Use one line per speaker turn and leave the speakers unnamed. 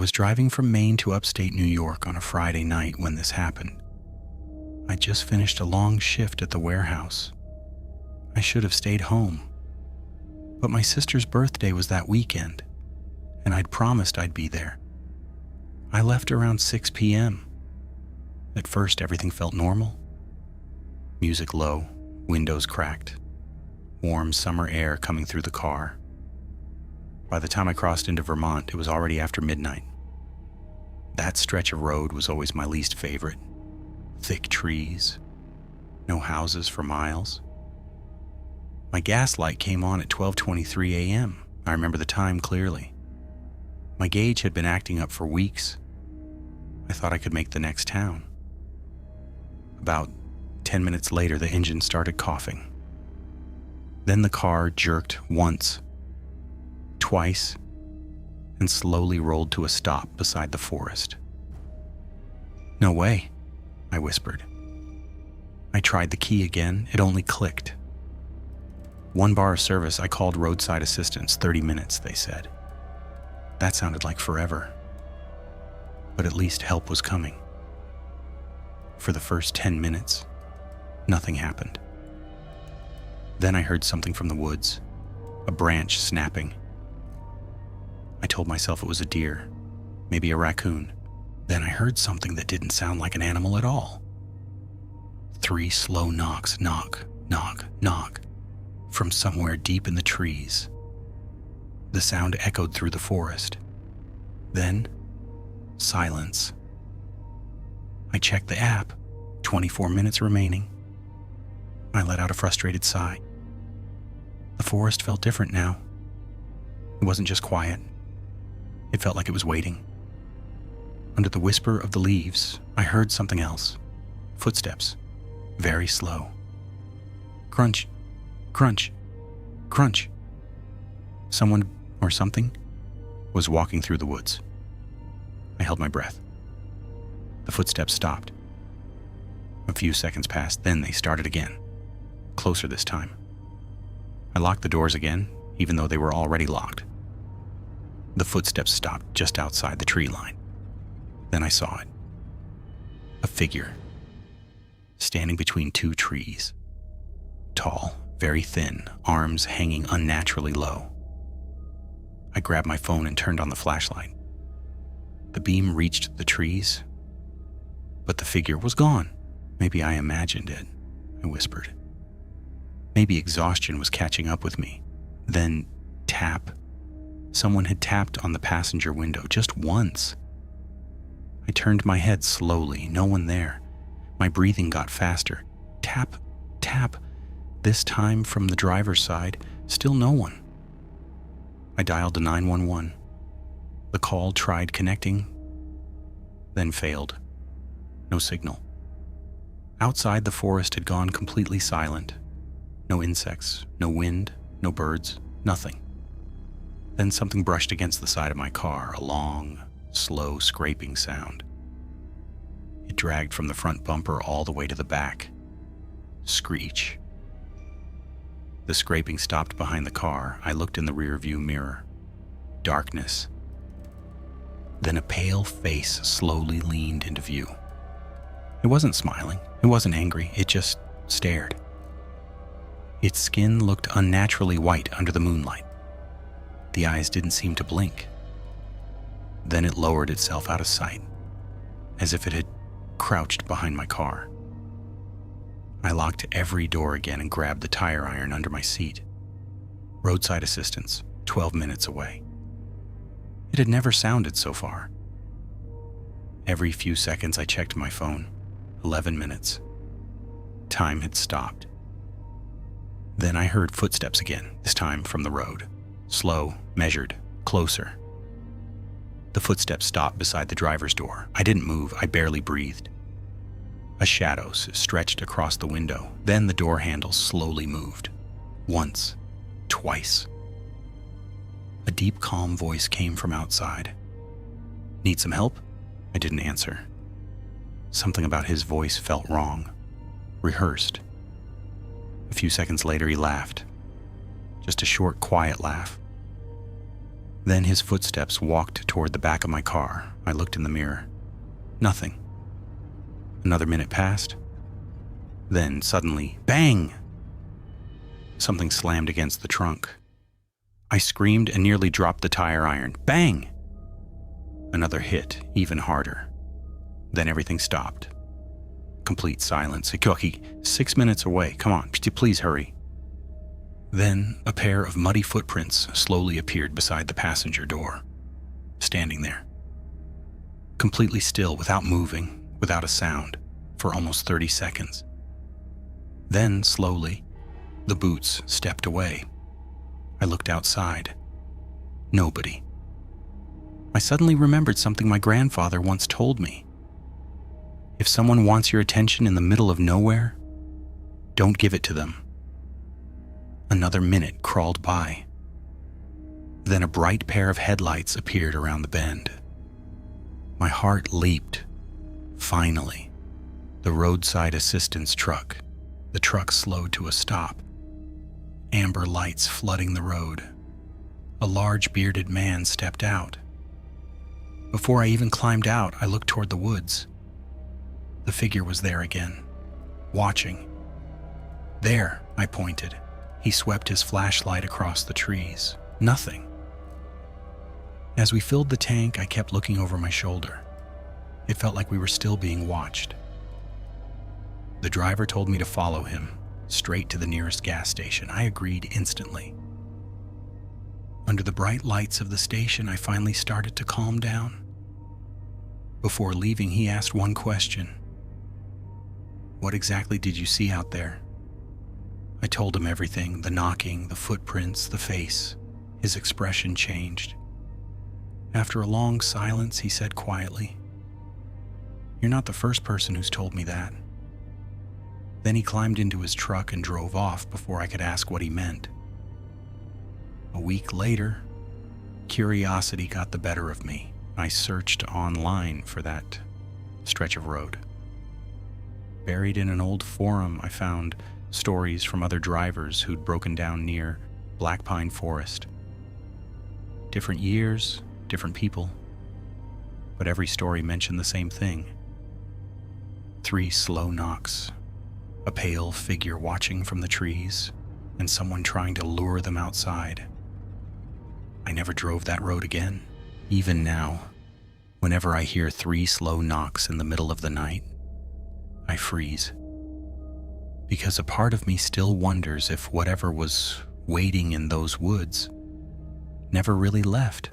was driving from Maine to upstate New York on a Friday night when this happened. I'd just finished a long shift at the warehouse. I should have stayed home. But my sister's birthday was that weekend, and I'd promised I'd be there. I left around 6 p.m. At first, everything felt normal. Music low, windows cracked, warm summer air coming through the car. By the time I crossed into Vermont, it was already after midnight. That stretch of road was always my least favorite. Thick trees, no houses for miles. My gas light came on at 12:23 a.m. I remember the time clearly. My gauge had been acting up for weeks. I thought I could make the next town. About 10 minutes later, the engine started coughing. Then the car jerked once, twice, and slowly rolled to a stop beside the forest. "No way," I whispered. I tried the key again. It only clicked. 1 bar of service. I called roadside assistance. 30 minutes, they said. That sounded like forever. But at least help was coming. For the first 10 minutes, nothing happened. Then I heard something from the woods, a branch snapping. I told myself it was a deer, maybe a raccoon. Then I heard something that didn't sound like an animal at all. 3 slow knocks, knock, knock, knock, from somewhere deep in the trees. The sound echoed through the forest. Then, silence. I checked the app. 24 minutes remaining. I let out a frustrated sigh. The forest felt different now. It wasn't just quiet. It felt like it was waiting. Under the whisper of the leaves, I heard something else. Footsteps, very slow. Crunch, crunch, crunch. Someone or something was walking through the woods. I held my breath. The footsteps stopped. A few seconds passed, then they started again, closer this time. I locked the doors again, even though they were already locked. The footsteps stopped just outside the tree line. Then I saw it. A figure, standing between 2 trees. Tall, very thin, arms hanging unnaturally low. I grabbed my phone and turned on the flashlight. The beam reached the trees, but the figure was gone. Maybe I imagined it, I whispered. Maybe exhaustion was catching up with me. Then, tap. Someone had tapped on the passenger window just once. I turned my head slowly, no one there. My breathing got faster. Tap, tap. This time from the driver's side, still no one. I dialed to 911. The call tried connecting, then failed. No signal. Outside, the forest had gone completely silent. No insects, no wind, no birds, nothing. Then something brushed against the side of my car, a long, slow scraping sound. It dragged from the front bumper all the way to the back. Screech. The scraping stopped behind the car. I looked in the rearview mirror. Darkness. Then a pale face slowly leaned into view. It wasn't smiling. It wasn't angry. It just stared. Its skin looked unnaturally white under the moonlight. The eyes didn't seem to blink. Then it lowered itself out of sight, as if it had crouched behind my car. I locked every door again and grabbed the tire iron under my seat. Roadside assistance, 12 minutes away. It had never sounded so far. Every few seconds I checked my phone. 11 minutes. Time had stopped. Then I heard footsteps again, this time from the road. Slow, measured, closer. The footsteps stopped beside the driver's door. I didn't move. I barely breathed. A shadow stretched across the window. Then the door handle slowly moved. Once. Twice. A deep, calm voice came from outside. "Need some help?" I didn't answer. Something about his voice felt wrong. Rehearsed. A few seconds later, he laughed. Just a short, quiet laugh. Then his footsteps walked toward the back of my car. I looked in the mirror. Nothing. Another minute passed. Then suddenly, bang! Something slammed against the trunk. I screamed and nearly dropped the tire iron. Bang! Another hit, even harder. Then everything stopped. Complete silence. Koki, 6 minutes away. Come on, please hurry. Then a pair of muddy footprints slowly appeared beside the passenger door, standing there. Completely still, without moving, without a sound, for almost 30 seconds. Then, slowly, the boots stepped away. I looked outside. Nobody. I suddenly remembered something my grandfather once told me. If someone wants your attention in the middle of nowhere, don't give it to them. Another minute crawled by. Then a bright pair of headlights appeared around the bend. My heart leaped. Finally, the roadside assistance truck. The truck slowed to a stop. Amber lights flooding the road. A large bearded man stepped out. Before I even climbed out, I looked toward the woods. The figure was there again, watching. There, I pointed. He swept his flashlight across the trees. Nothing. As we filled the tank, I kept looking over my shoulder. It felt like we were still being watched. The driver told me to follow him, straight to the nearest gas station. I agreed instantly. Under the bright lights of the station, I finally started to calm down. Before leaving, he asked one question. What exactly did you see out there? I told him everything, the knocking, the footprints, the face. His expression changed. After a long silence, he said quietly, "You're not the first person who's told me that." Then he climbed into his truck and drove off before I could ask what he meant. A week later, curiosity got the better of me. I searched online for that stretch of road. Buried in an old forum, I found stories from other drivers who'd broken down near Blackpine Forest. Different years, different people, but every story mentioned the same thing. 3 slow knocks, a pale figure watching from the trees, and someone trying to lure them outside. I never drove that road again. Even now, whenever I hear 3 slow knocks in the middle of the night, I freeze. Because a part of me still wonders if whatever was waiting in those woods never really left.